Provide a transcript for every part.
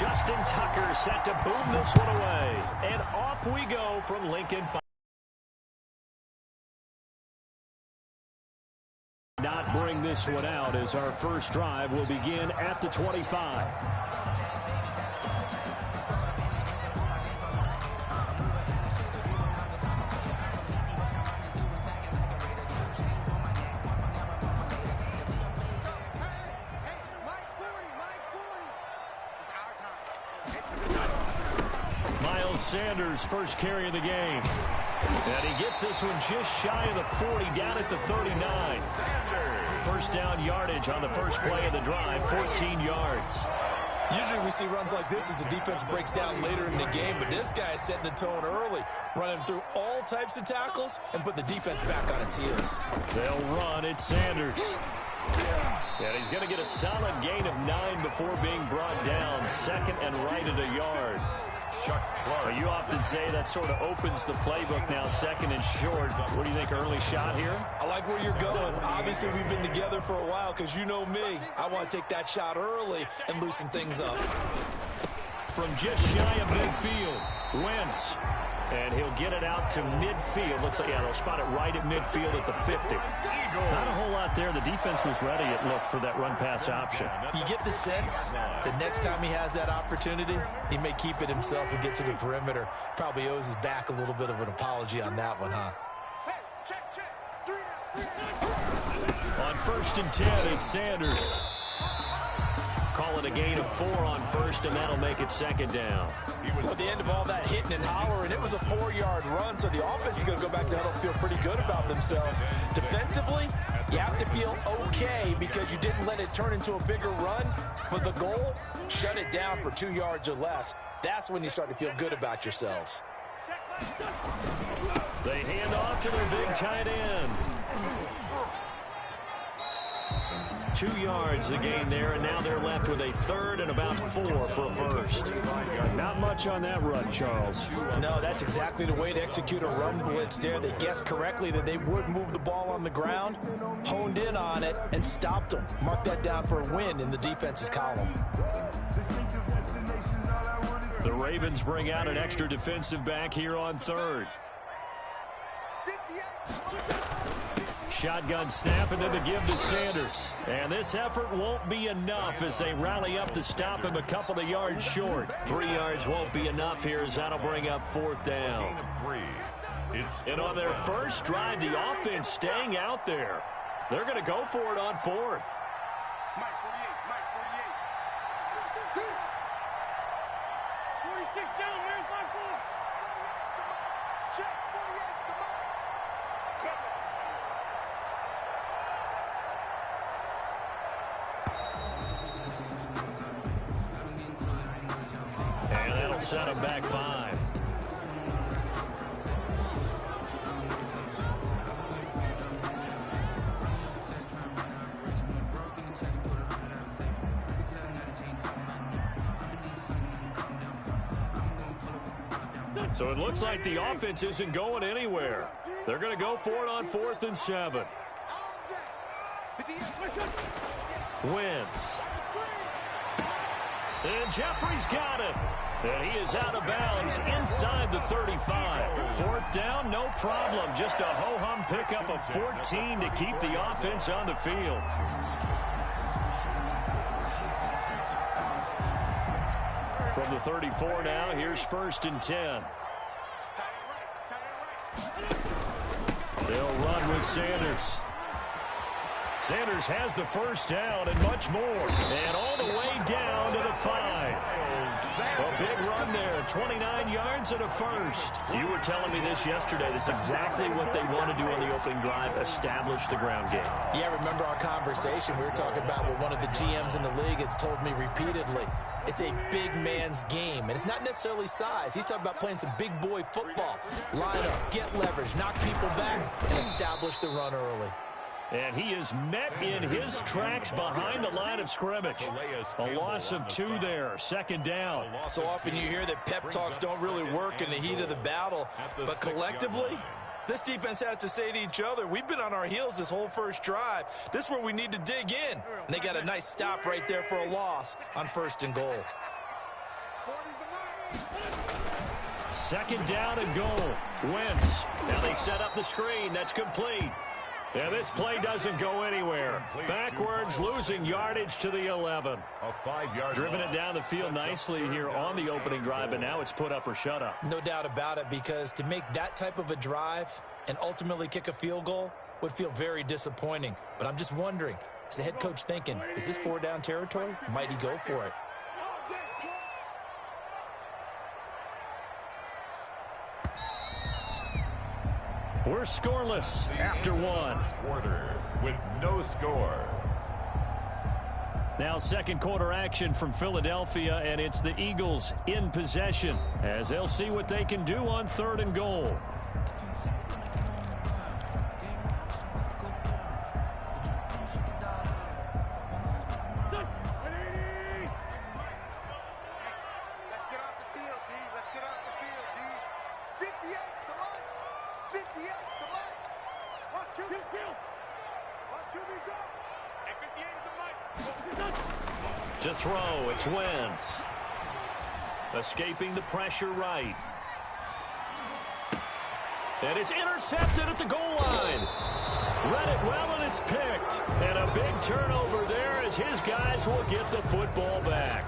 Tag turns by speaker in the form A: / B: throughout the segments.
A: Justin Tucker set to boom this one away. And off we go from Lincoln. Not bring this one out as our first drive will begin at the 25. Sanders first carry of the game. And he gets this one just shy of the 40, down at the 39. First down yardage on the first play of the drive, 14 yards.
B: Usually we see runs like this as the defense breaks down later in the game, but this guy is setting the tone early, running through all types of tackles and put the defense back on its heels.
A: They'll run it, Sanders. And he's going to get a solid gain of 9 before being brought down. Second and right at a yard. You often say that sort of opens the playbook now, second and short. What do you think, early shot here?
B: I like where you're going. Obviously, we've been together for a while because you know me. I want to take that shot early and loosen things up.
A: From just shy of midfield, Wentz. And he'll get it out to midfield. Looks like, yeah, they'll spot it right at midfield at the 50. Not a whole lot there. The defense was ready, it looked, for that run-pass option.
B: You get the sense that next time he has that opportunity, he may keep it himself and get to the perimeter. Probably owes his back a little bit of an apology on that one, huh?
A: On first and 10, it's Sanders. Call it a gain of 4 on first, and that'll make it second down.
B: At the end of all that hitting and hollering, it was a 4-yard run, so the offense is going to go back to huddle and feel pretty good about themselves. Defensively, you have to feel okay because you didn't let it turn into a bigger run, but the goal, shut it down for 2 yards or less. That's when you start to feel good about yourselves.
A: They hand off to their big tight end. 2 yards the gain there, and now they're left with a third and about 4 for a first. Not much on that run, Charles.
B: No, that's exactly the way to execute a run blitz there. They guessed correctly that they would move the ball on the ground, honed in on it, and stopped them. Mark that down for a win in the defense's column.
A: The Ravens bring out an extra defensive back here on third. Shotgun snap, and then the give to Sanders. And this effort won't be enough as they rally up to stop him a couple of yards short. 3 yards won't be enough here as that'll bring up fourth down. And on their first drive, the offense staying out there. They're going to go for it on fourth. Set him back 5. So it looks like the offense isn't going anywhere. They're going to go for it on 4th and 7. Wentz. And Jeffrey's got it. And he is out of bounds inside the 35. Fourth down, no problem. Just a ho-hum pickup of 14 to keep the offense on the field. From the 34 now, here's 1st and 10. They'll run with Sanders. Sanders has the first down and much more. And all the way down to the 5. A big run there, 29 yards and a first. You were telling me this yesterday. This is exactly what they want to do on the opening drive, establish the ground game.
B: Yeah, remember our conversation. We were talking about what one of the GMs in the league has told me repeatedly. It's a big man's game, and it's not necessarily size. He's talking about playing some big boy football. Line up, get leverage, knock people back, and establish the run early.
A: And he is met in his tracks behind the line of scrimmage. A loss of 2 there, second down.
B: So often you hear that pep talks don't really work in the heat of the battle, but collectively, this defense has to say to each other, we've been on our heels this whole first drive. This is where we need to dig in. And they got a nice stop right there for a loss on 1st and goal.
A: Second down and goal. Wentz. Now they set up the screen. That's complete. And this play doesn't go anywhere. Backwards, losing yardage to the 11.
C: A 5-yard
A: Driven it down the field nicely here on the opening drive, but now it's put up or shut up.
B: No doubt about it, because to make that type of a drive and ultimately kick a field goal would feel very disappointing. But I'm just wondering, is the head coach thinking, is this 4-down territory? Might he go for it?
A: We're scoreless after one.
C: Quarter with no score.
A: Now second quarter action from Philadelphia, and it's the Eagles in possession as they'll see what they can do on 3rd and goal. To throw, it's Wentz. Escaping the pressure right. And it's intercepted at the goal line. Read it well, and it's picked. And a big turnover there as his guys will get the football back.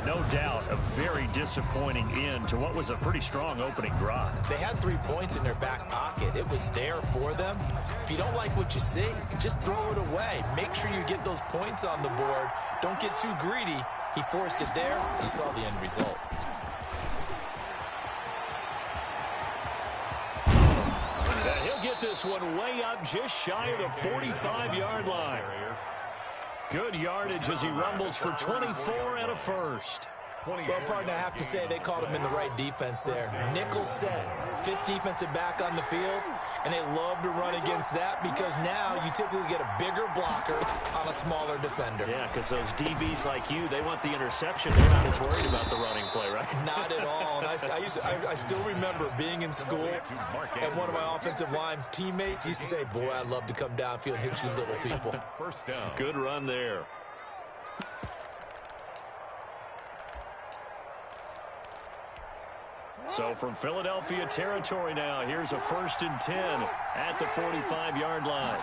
A: No doubt a very disappointing end to what was a pretty strong opening drive.
B: They had 3 points in their back pocket. It was there for them. If you don't like what you see, just throw it away. Make sure you get those points on the board. Don't get too greedy. He forced it there. You saw the end result.
A: And he'll get this one way up just shy of the 45-yard line. Good yardage as he rumbles for 24 and a first.
B: Well, partner, I have to say they called him in the right defense there. Nickel set, 5th defensive back on the field, and they love to run against that because now you typically get a bigger blocker on a smaller defender.
A: Yeah, because those DBs like you, they want the interception. They're not as worried about the running play, right?
B: Not at all. And I still remember being in school, and one of my offensive line teammates used to say, boy, I'd love to come downfield and hit you little people.
C: First down.
A: Good run there. So from Philadelphia territory now, here's a 1st and 10 at the 45-yard line.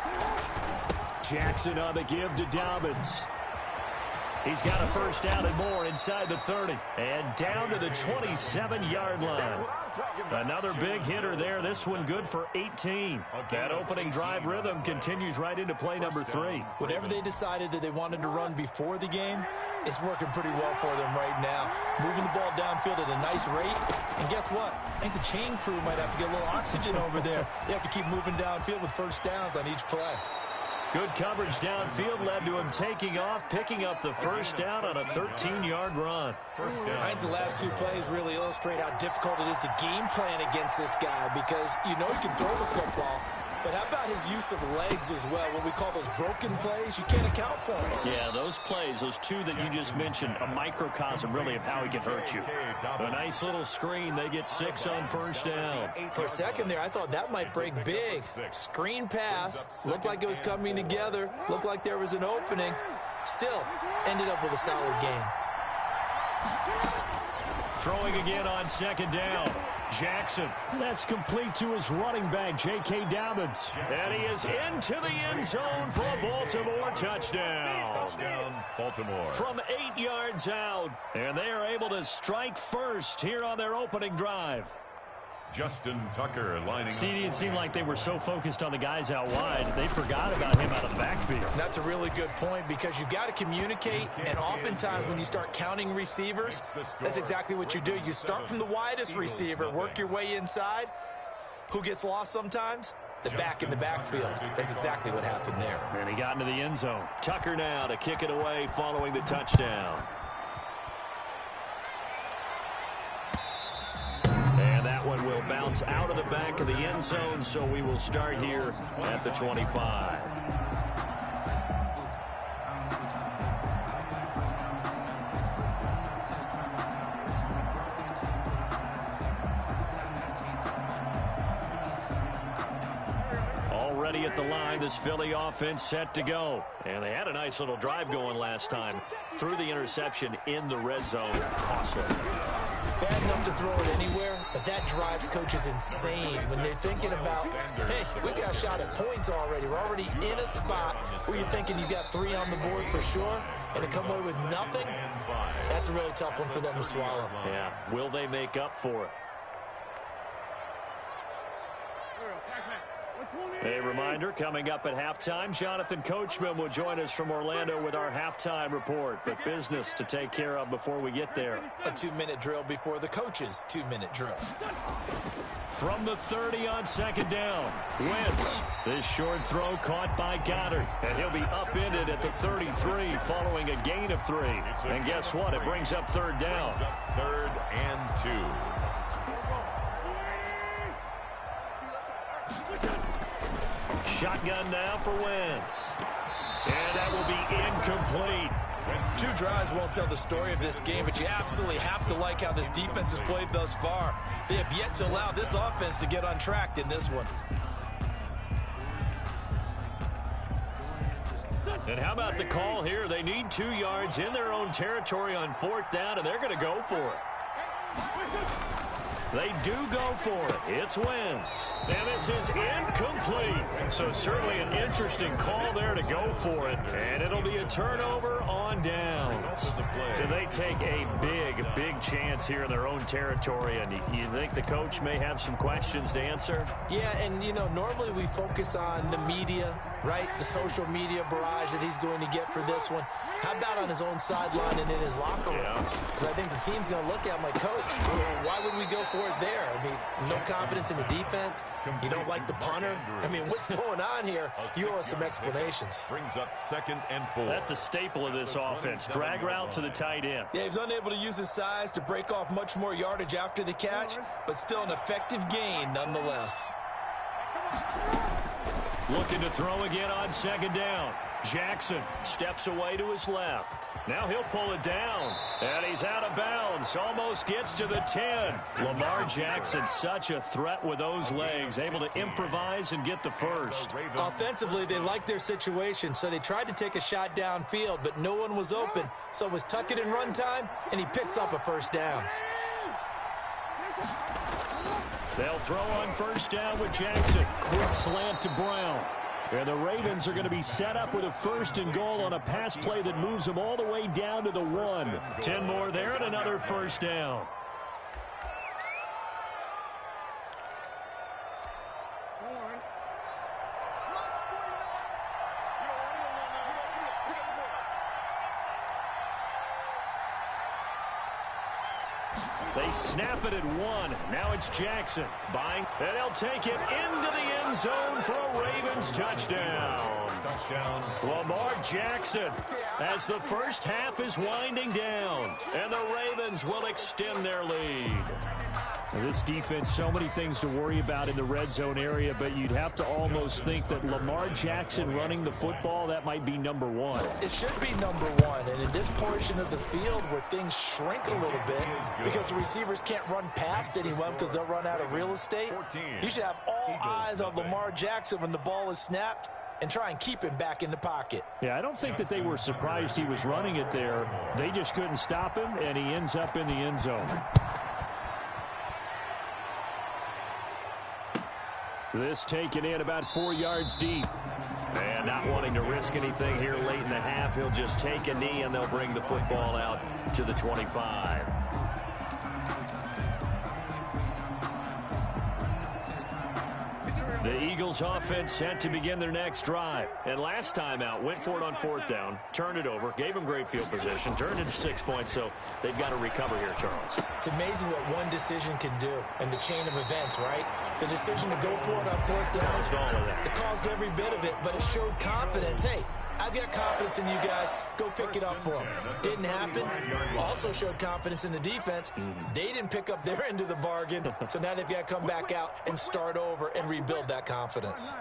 A: Jackson on the give to Dobbins. He's got a first down and more inside the 30. And down to the 27-yard line. Another big hitter there. This one good for 18. That opening drive rhythm continues right into play number 3.
B: Whatever they decided that they wanted to run before the game, it's working pretty well for them right now. Moving the ball downfield at a nice rate. And guess what? I think the chain crew might have to get a little oxygen over there. They have to keep moving downfield with first downs on each play.
A: Good coverage downfield led to him taking off, picking up the first down on a 13-yard run.
B: I think the last 2 plays really illustrate how difficult it is to game plan against this guy because you know he can throw the football. But how about his use of legs as well? What we call those broken plays, you can't account for them.
A: Yeah, those plays, those 2 that you just mentioned, a microcosm really of how he can hurt you. A nice little screen. They get 6 on first down.
B: For a second there, I thought that might break big. Screen pass. Looked like it was coming together. Looked like there was an opening. Still, ended up with a solid game.
A: Throwing again on 2nd down. Jackson. That's complete to his running back, J.K. Dobbins. And he is into the end zone for a Baltimore touchdown.
C: Touchdown, Baltimore.
A: From 8 yards out. And they are able to strike first here on their opening drive.
C: Justin Tucker lining up.
A: It seemed like they were so focused on the guys out wide, they forgot about him out of the backfield.
B: That's a really good point because you've got to communicate, and oftentimes when you start counting receivers, that's exactly what you do. You start from the widest receiver, work your way inside. Who gets lost sometimes? The back in the backfield. That's exactly what happened there.
A: And he got into the end zone. Tucker now to kick it away following the touchdown. And that one will bounce out of the back of the end zone, so we will start here at the 25. Already at the line. This Philly offense set to go. And they had a nice little drive going last time. Threw the interception in the red zone. Costly.
B: Bad enough to throw it anywhere, but that drives coaches insane when they're thinking about, hey, we got a shot at points already. We're already in a spot where you're thinking you got 3 on the board for sure, and to come away with nothing, that's a really tough one for them to swallow.
A: Yeah, will they make up for it? A reminder, coming up at halftime, Jonathan Coachman will join us from Orlando with our halftime report. But business to take care of before we get there.
B: A 2-minute drill before the coach's 2-minute drill.
A: From the 30 on second down, Wentz. This short throw caught by Goddard. And he'll be upended at the 33 following a gain of 3. And guess what? It brings up third down.
C: 3rd and 2.
A: Shotgun now for Wentz. And that will be incomplete.
B: 2 drives won't tell the story of this game, but you absolutely have to like how this defense has played thus far. They have yet to allow this offense to get untracked in this one.
A: And how about the call here? They need 2 yards in their own territory on 4th down, and they're going to go for it. They do go for it. It's Wentz. And this is incomplete. So certainly an interesting call there to go for it. And it'll be a turnover on downs. So they take a big chance here in their own territory. And you think the coach may have some questions to answer?
B: Yeah, and, you know, normally we focus on the media, right? The social media barrage that he's going to get for this one. How about on his own sideline and in his locker room? Because I think the team's going to look at him like, Coach, why would we go for it there? I mean, no confidence in the defense. You don't like the punter. I mean, what's going on here? You owe us some explanations.
C: Brings up 2nd and 4.
A: That's a staple of this offense. Drag route to the tight end.
B: Yeah, he was unable to use his size to break off much more yardage after the catch, but still an effective gain nonetheless.
A: Looking to throw again on 2nd down. Jackson steps away to his left. Now he'll pull it down. And he's out of bounds. Almost gets to the 10. Lamar Jackson, such a threat with those legs. Able to improvise and get the first.
B: Offensively, they liked their situation, so they tried to take a shot downfield, but no one was open. So it was tuck it in run time, and he picks up a first down.
A: They'll throw on 1st down with Jackson. Quick slant to Brown. And the Ravens are going to be set up with a 1st and goal on a pass play that moves them all the way down to the 1. 10 more there and another 1st down. They snap it at 1. Now it's Jackson. And they'll take it into the end zone for a Ravens touchdown. Lamar Jackson as the first half is winding down. And the Ravens will extend their lead. Now this defense, so many things to worry about in the red zone area, but you'd have to almost think that Lamar Jackson running the football, that might be number 1.
B: It should be number 1, and in this portion of the field where things shrink a little bit because the receivers can't run past anyone because they'll run out of real estate, you should have all eyes on Lamar Jackson when the ball is snapped and try and keep him back in the pocket.
A: Yeah, I don't think that they were surprised he was running it there. They just couldn't stop him, and he ends up in the end zone. This taken in about 4 yards deep. And not wanting to risk anything here late in the half, he'll just take a knee and they'll bring the football out to the 25. The Eagles offense set to begin their next drive. And last time out, went for it on 4th down, turned it over, gave them great field position, turned it to 6 points, so they've got to recover here, Charles.
B: It's amazing what one decision can do in the chain of events, right? The decision to go for it on 4th down,
A: Caused all of that.
B: It caused every bit of it, but it showed confidence. Hey, I've got confidence in you guys. Go pick it up for them. Didn't happen. Also showed confidence in the defense. They didn't pick up their end of the bargain, so now they've got to come back out and start over and rebuild that confidence.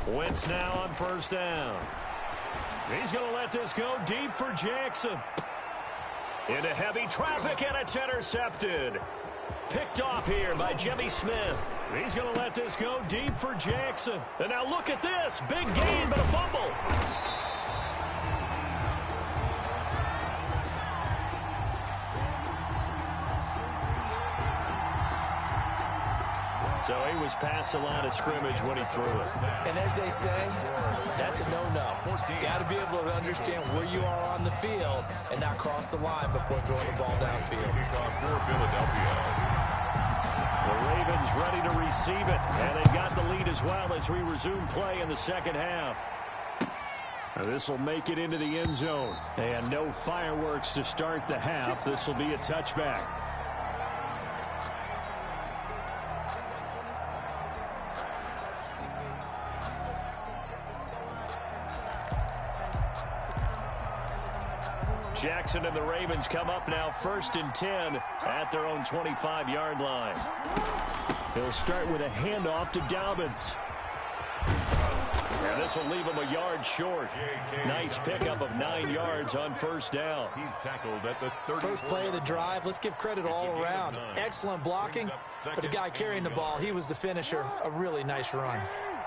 A: Wentz now on 1st down. He's going to let this go deep for Jackson. Into heavy traffic, and it's intercepted. Picked off here by Jimmy Smith. He's going to let this go deep for Jackson. And now look at this. Big gain, but a fumble. So he was past the line of scrimmage when he threw it.
B: And as they say, that's a no-no. Got to be able to understand where you are on the field and not cross the line before throwing the ball downfield.
A: The Ravens ready to receive it, and they've got the lead as well as we resume play in the second half. This will make it into the end zone. And no fireworks to start the half. This will be a touchback. Jackson and the Ravens come up now 1st and 10 at their own 25-yard line. He'll start with a handoff to Dobbins. And this will leave him a yard short. Nice pickup of 9 yards on 1st down.
C: He's tackled at the 30.
B: First play of the drive. Let's give credit all around. Excellent blocking, but the guy carrying the ball, he was the finisher. A really nice run.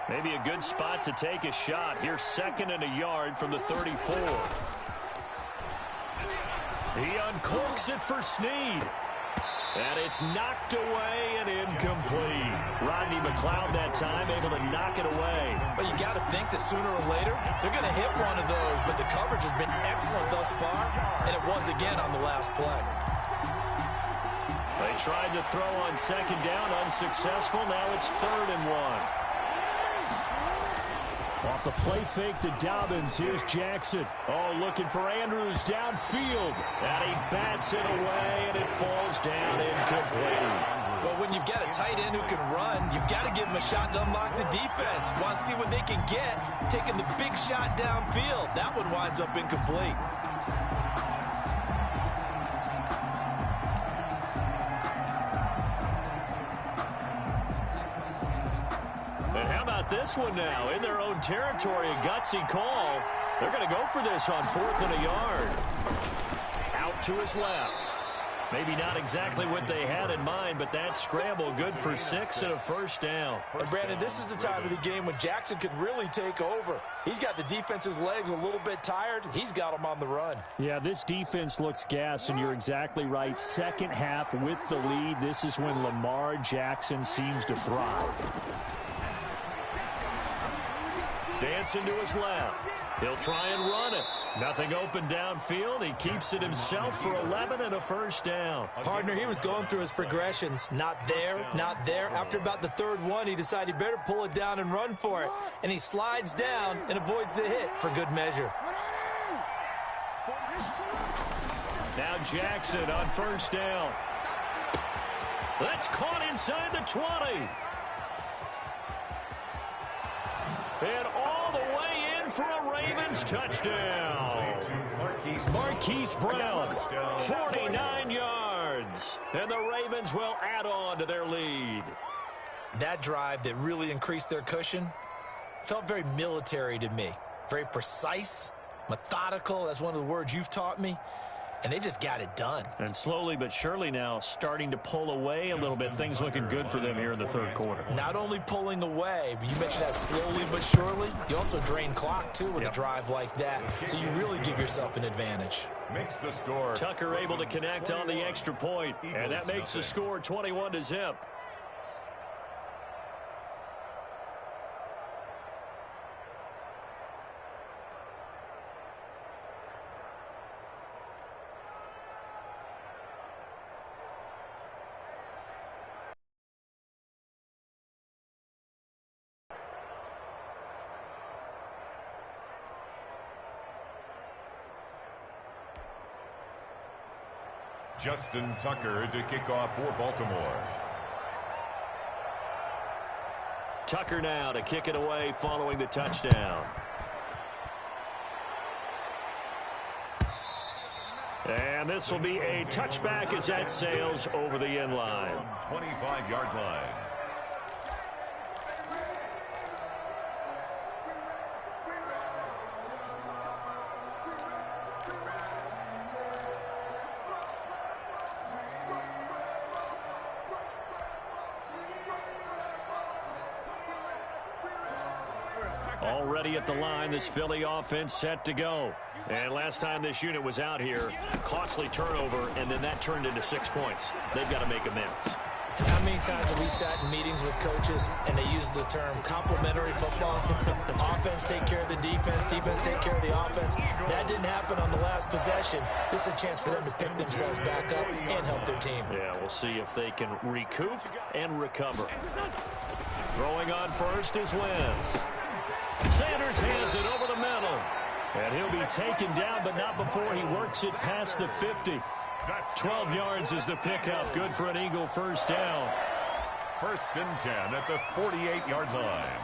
A: Maybe a good spot to take a shot. Here's 2nd and a yard from the 34. He uncorks it for Snead. And it's knocked away and incomplete. Rodney McLeod that time able to knock it away.
B: But you got to think that sooner or later, they're going to hit one of those. But the coverage has been excellent thus far, and it was again on the last play.
A: They tried to throw on 2nd down, unsuccessful. Now it's 3rd and 1. Off the play fake to Dobbins, here's Jackson. Oh, looking for Andrews downfield. And he bats it away, and it falls down incomplete.
B: Well, when you've got a tight end who can run, you've got to give him a shot to unlock the defense. Want to see what they can get, taking the big shot downfield. That one winds up incomplete.
A: This one now in their own territory, a gutsy call. They're going to go for this on 4th and a yard. Out to his left. Maybe not exactly what they had in mind, but that scramble good for 6 and a 1st down.
B: And Brandon, this is the time of the game when Jackson could really take over. He's got the defense's legs a little bit tired. He's got them on the run.
A: Yeah, this defense looks gassed, and you're exactly right. Second half with the lead, this is when Lamar Jackson seems to thrive. Dancing to his left. He'll try and run it. Nothing open downfield. He keeps it himself for 11 and a 1st down.
B: Partner, he was going through his progressions. Not there, not there. After about the 3rd one, he decided he better pull it down and run for it. And he slides down and avoids the hit for good measure.
A: Now Jackson on 1st down. That's caught inside the 20. And all the way in for a Ravens touchdown. Marquise Brown, 49 yards. And the Ravens will add on to their lead.
B: That drive that really increased their cushion felt very military to me. Very precise, methodical. That's one of the words you've taught me. And they just got it done.
A: And slowly but surely now starting to pull away a little bit. Things looking good for them here in the 3rd quarter.
B: Not only pulling away, but you mentioned that slowly but surely. You also drain clock, too, with a drive like that. So you really give yourself an advantage.
C: Makes the score.
A: Tucker able to connect on the extra point. And that makes the score 21-0.
C: Justin Tucker to kick off for Baltimore.
A: Tucker now to kick it away following the touchdown. And this will be a touchback as that sails over the end line.
C: 25-yard line.
A: Already at the line, this Philly offense set to go. And last time this unit was out here, costly turnover, and then that turned into 6 points. They've got to make amends.
B: How many times have we sat in meetings with coaches and they use the term complementary football? Offense take care of the defense, defense take care of the offense. That didn't happen on the last possession. This is a chance for them to pick themselves back up and help their team.
A: Yeah, we'll see if they can recoup and recover. Throwing on first is Wentz. Sanders has it over the middle. And he'll be taken down, but not before he works it past the 50. 12 yards is the pickup. Good for an Eagle first down.
C: First and 10 at the 48-yard line.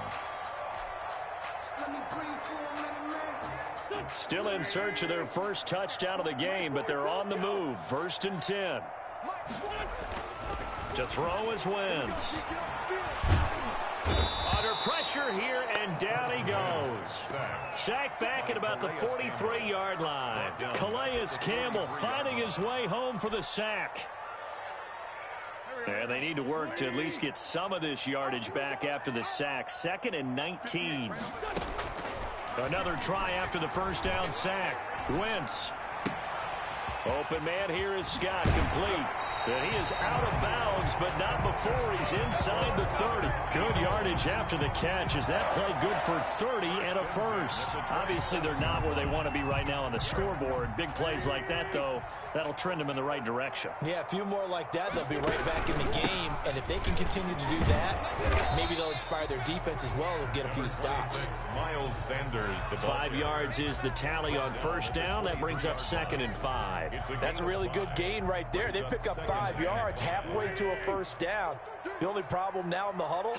A: Still in search of their first touchdown of the game, but they're on the move. First and 10. To throw is Wentz. Under pressure here, and down he goes. Sacked back at about the 43-yard line. Calais Campbell finding his way home for the sack. And they need to work to at least get some of this yardage back after the sack. 2nd and 19. Another try after the first down sack. Wentz. Open man here is Scott, complete. And he is out of bounds, but not before he's inside the 30. Good yardage after the catch as that play good for 30 and a first. Obviously, they're not where they want to be right now on the scoreboard. Big plays like that, though, that'll trend them in the right direction.
B: Yeah, a few more like that, they'll be right back in the game. And if they can continue to do that, maybe they'll inspire their defense as well. They'll get a few stops.
C: Miles Sanders, the
A: 5 yards is the tally on first down. That brings up 2nd and 5.
B: That's a really good gain right there. They pick up 5 yards halfway to a first down. The only problem now in the huddle,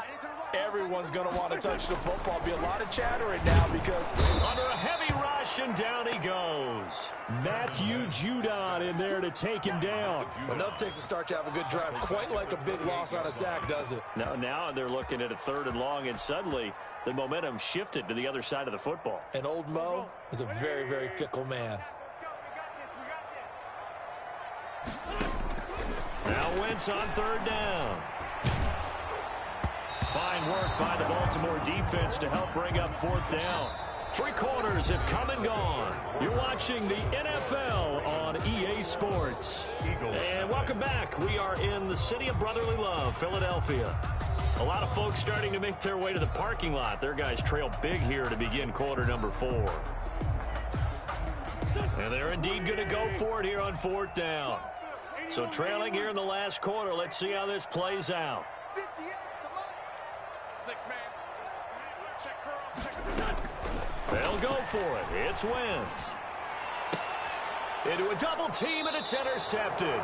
B: everyone's going to want to touch the football. Be a lot of chattering now because
A: under a heavy rush, and down he goes. Matthew Judon in there to take him down.
B: Enough takes a start to have a good drive. Quite like a big loss on a sack, does it?
A: Now they're looking at a 3rd and long, and suddenly the momentum shifted to the other side of the football.
B: And old Mo is a very, very fickle man.
A: Now Wentz on 3rd down. Fine work by the Baltimore defense to help bring up 4th down. 3 quarters have come and gone. You're watching the NFL on EA Sports. And welcome back. We are in the city of brotherly love, Philadelphia. A lot of folks starting to make their way to the parking lot. Their guys trail big here to begin quarter number 4. And they're indeed going to go for it here on 4th down. So trailing here in the last quarter. Let's see how this plays out. They'll go for it. It's Wentz. Into a double team, and it's intercepted.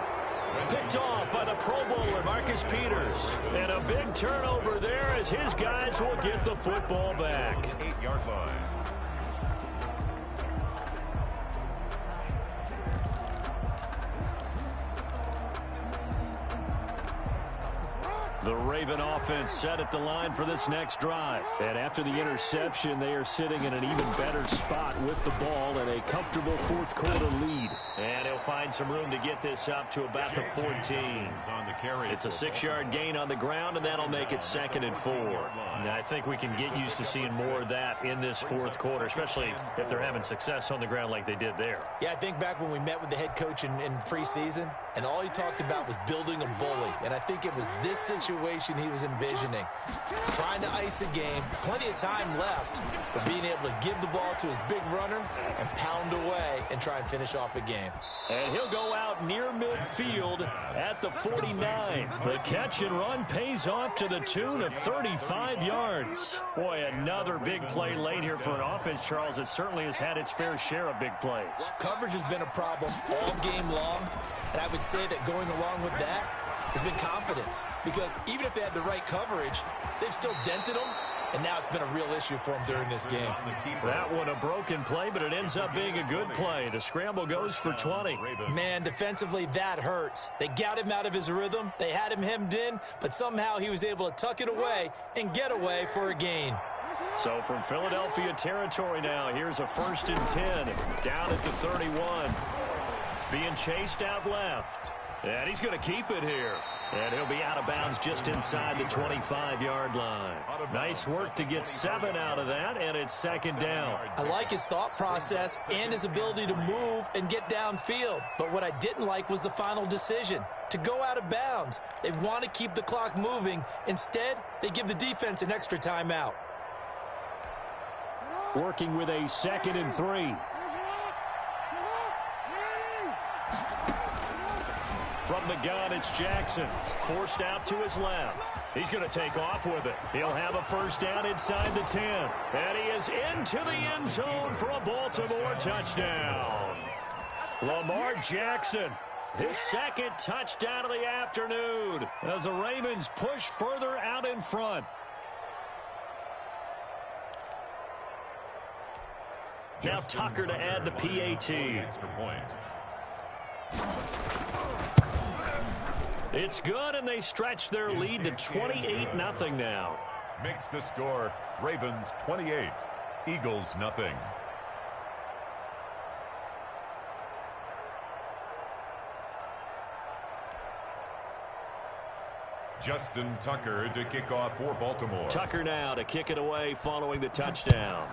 A: Picked off by the Pro Bowler, Marcus Peters. And a big turnover there as his guys will get the football back.
C: 8-yard line.
A: The Raven offense set at the line for this next drive. And after the interception, they are sitting in an even better spot with the ball and a comfortable 4th quarter lead. And he'll find some room to get this up to about the 14. It's a 6-yard gain on the ground, and that'll make it 2nd and 4. Now, I think we can get used to seeing more of that in this 4th quarter, especially if they're having success on the ground like they did there.
B: Yeah, I think back when we met with the head coach in preseason, and all he talked about was building a bully. And I think it was this situation he was envisioning. Trying to ice a game, plenty of time left, but being able to give the ball to his big runner and pound away and try and finish off a game.
A: And he'll go out near midfield at the 49. The catch and run pays off to the tune of 35 yards. Boy, another big play late here for an offense, Charles, that certainly has had its fair share of big plays.
B: Coverage has been a problem all game long, and I would say that going along with that has been confidence, because even if they had the right coverage, they've still dented them, and now it's been a real issue for them during this game.
A: That one a broken play, but it ends up being a good play. The scramble goes for 20.
B: Man, defensively, that hurts. They got him out of his rhythm. They had him hemmed in, but somehow he was able to tuck it away and get away for a gain.
A: So from Philadelphia territory now, here's a 1st and 10 down at the 31. Being chased out left. And he's going to keep it here. And he'll be out of bounds just inside the 25-yard line. Nice work to get 7 out of that, and it's second down.
B: I like his thought process and his ability to move and get downfield. But what I didn't like was the final decision, to go out of bounds. They want to keep the clock moving. Instead, they give the defense an extra timeout.
A: Working with a 2nd and 3. From the gun, it's Jackson. Forced out to his left. He's going to take off with it. He'll have a first down inside the 10. And he is into the end zone for a Baltimore touchdown. Lamar Jackson, his 2nd touchdown of the afternoon as the Ravens push further out in front. Now Tucker to add the PAT.
C: Extra point.
A: It's good, and they stretch their lead to 28-0 now.
C: Makes the score Ravens 28, Eagles nothing. Justin Tucker to kick off for Baltimore.
A: Tucker now to kick it away following the touchdown.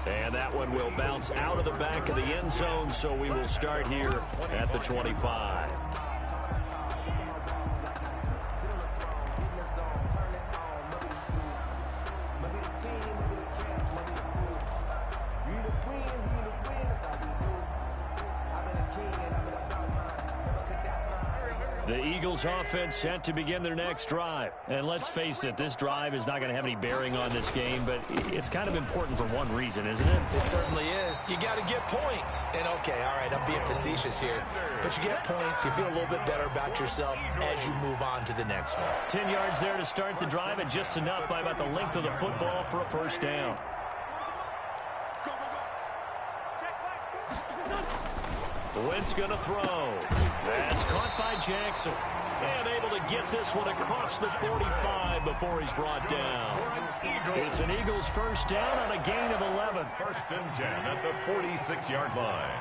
A: And that one will bounce out of the back of the end zone, so we will start here at the 25. The Eagles offense set to begin their next drive. And let's face it, this drive is not going to have any bearing on this game, but it's kind of important for one reason, isn't it?
B: It certainly is. You got to get points. And, okay, all right, I'm being facetious here. But you get points, you feel a little bit better about yourself as you move on to the next one.
A: 10 yards there to start the drive, and just enough by about the length of the football for a first down. Wentz going to throw. That's caught by Jackson. And able to get this one across the 45 before he's brought down. It's an Eagles first down on a gain of 11.
C: First and 10 at the 46-yard line.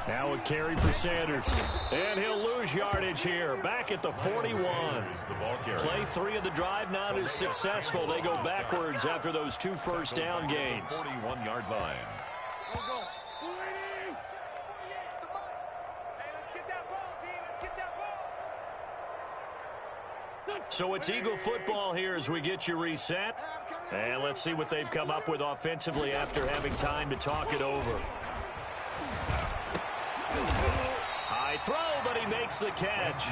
A: Now a carry for Sanders. And he'll lose yardage here. Back at the 41. Play 3 of the drive not as successful. They go backwards after those 2 first down gains.
C: 41-yard line.
A: So it's Eagle football here as we get you reset. And let's see what they've come up with offensively after having time to talk it over. High throw, but he makes the catch.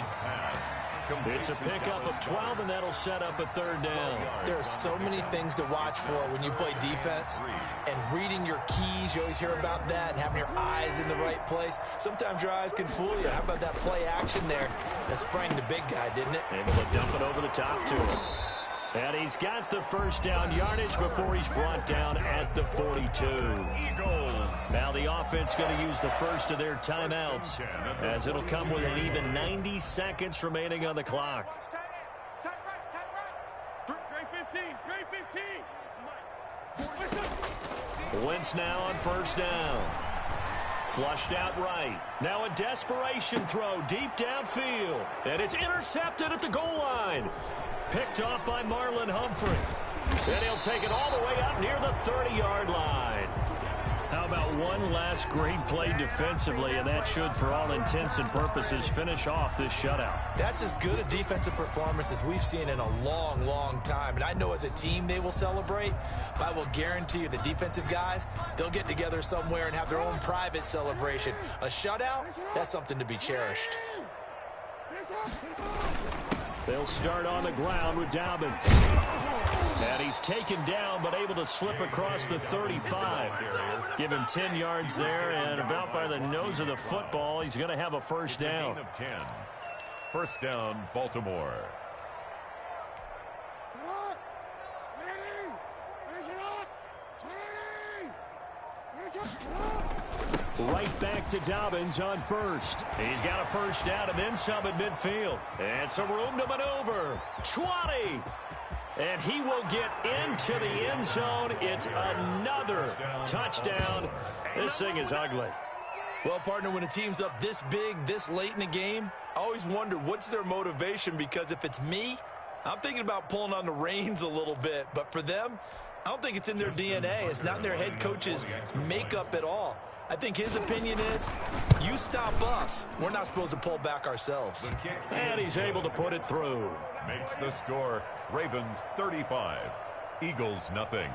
A: It's a pickup of 12, and that'll set up a third down.
B: There are so many things to watch for when you play defense. And reading your keys, you always hear about that, and having your eyes in the right place. Sometimes your eyes can fool you. How about that play action there? That sprang the big guy, didn't it?
A: Able to dump it over the top to him. And he's got the first down yardage before he's brought down at the 42. Now the offense going to use the first of their timeouts, as it'll come with an even 90 seconds remaining on the clock. Wentz now on first down. Flushed out right. Now a desperation throw deep downfield. And it's intercepted at the goal line. Picked off by Marlon Humphrey. And he'll take it all the way up near the 30-yard line. How about one last great play defensively, and that should, for all intents and purposes, finish off this shutout.
B: That's as good a defensive performance as we've seen in a long, long time. And I know as a team they will celebrate, but I will guarantee you the defensive guys, they'll get together somewhere and have their own private celebration. A shutout, that's something to be cherished.
A: They'll start on the ground with Dobbins. And he's taken down, but able to slip across the 35. Give him 10 yards there, and about by the nose of the football, he's going to have a first down.
C: First down, Baltimore.
A: Right back to Dobbins on first. He's got a first down and then some at midfield. And some room to maneuver. 20. And he will get into the end zone. It's another touchdown. This thing is ugly.
B: Well, partner, when a team's up this big, this late in the game, I always wonder what's their motivation, because if it's me, I'm thinking about pulling on the reins a little bit. But for them, I don't think it's in their DNA. It's not in their head coach's makeup at all. I think his opinion is, you stop us, we're not supposed to pull back ourselves.
A: And he's able to put it through.
C: Makes the score Ravens 35, Eagles nothing.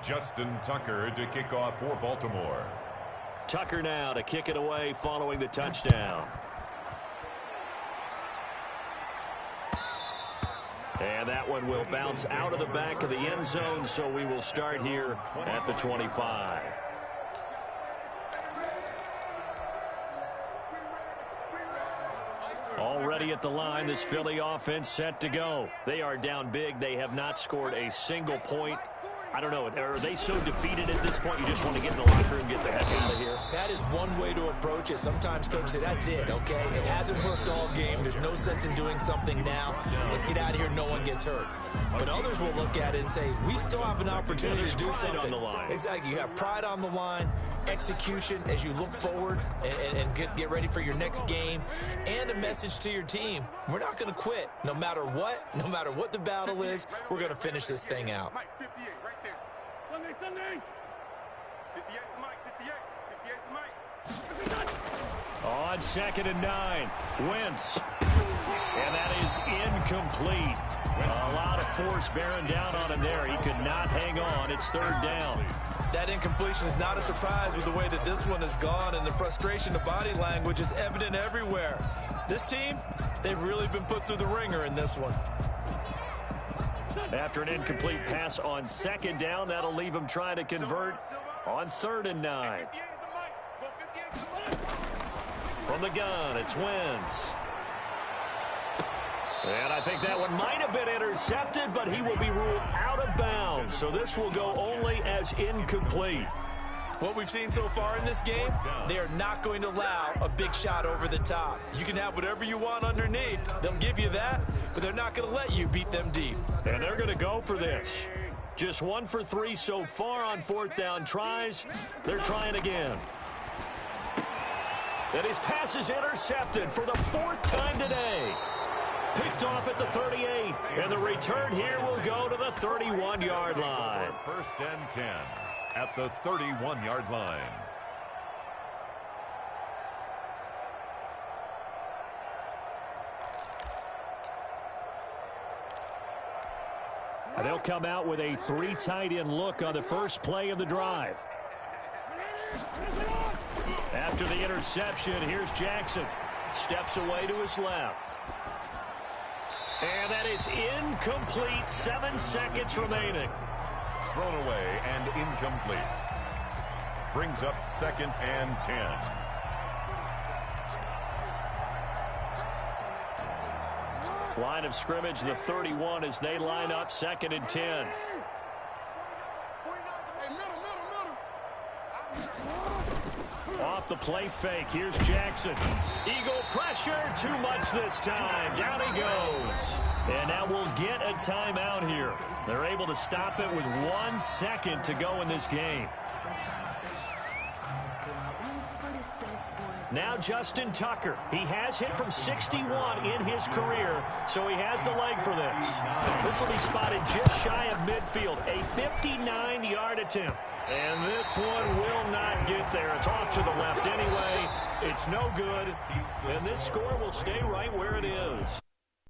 C: Justin Tucker to kick off for Baltimore.
A: Tucker now to kick it away following the touchdown. And that one will bounce out of the back of the end zone, so we will start here at the 25. Already at the line, this Philly offense set to go. They are down big. They have not scored a single point. I don't know, are they so defeated at this point you just want to get in the locker room and get the heck out of here?
B: That is one way to approach it. Sometimes coaches say, that's it, okay? It hasn't worked all game. There's no sense in doing something now. Let's get out of here. No one gets hurt. But others will look at it and say, we still have an opportunity to do something.
A: On the line.
B: Exactly. You have pride on the line, execution as you look forward and get ready for your next game, and a message to your team. We're not going to quit. No matter what the battle is, we're going to finish this thing out.
A: On 2nd and 9, Wentz. And that is incomplete. A lot of force bearing down on him there. He could not hang on. It's 3rd down.
B: That incompletion is not a surprise with the way that this one has gone, and the frustration, the body language is evident everywhere. This team, they've really been put through the ringer in this one.
A: After an incomplete pass on 2nd down, that'll leave him trying to convert on 3rd and 9. From the gun, it's Wentz. And I think that one might have been intercepted, but he will be ruled out of bounds. So this will go only as incomplete.
B: What we've seen so far in this game, they are not going to allow a big shot over the top. You can have whatever you want underneath. They'll give you that, but they're not going to let you beat them deep.
A: And they're going to go for this. Just 1 for 3 so far on 4th down tries. They're trying again. And his pass is intercepted for the 4th time today. Picked off at the 38. And the return here will go to the 31-yard line.
C: 1st and 10 at the 31-yard line.
A: They'll come out with a 3 tight end look on the first play of the drive. After the interception, here's Jackson. Steps away to his left. And that is incomplete. 7 seconds remaining.
C: Thrown away and incomplete. Brings up 2nd and 10.
A: Line of scrimmage, the 31 as they line up 2nd and 10. Off the play fake, here's Jackson. Eagle pressure, too much this time. Down he goes. And now we'll get a timeout here. They're able to stop it with 1 second to go in this game. Now Justin Tucker. He has hit from 61 in his career, so he has the leg for this. This will be spotted just shy of midfield. A 59-yard attempt. And this one will not get there. It's off to the left anyway. It's no good. And this score will stay right where it is.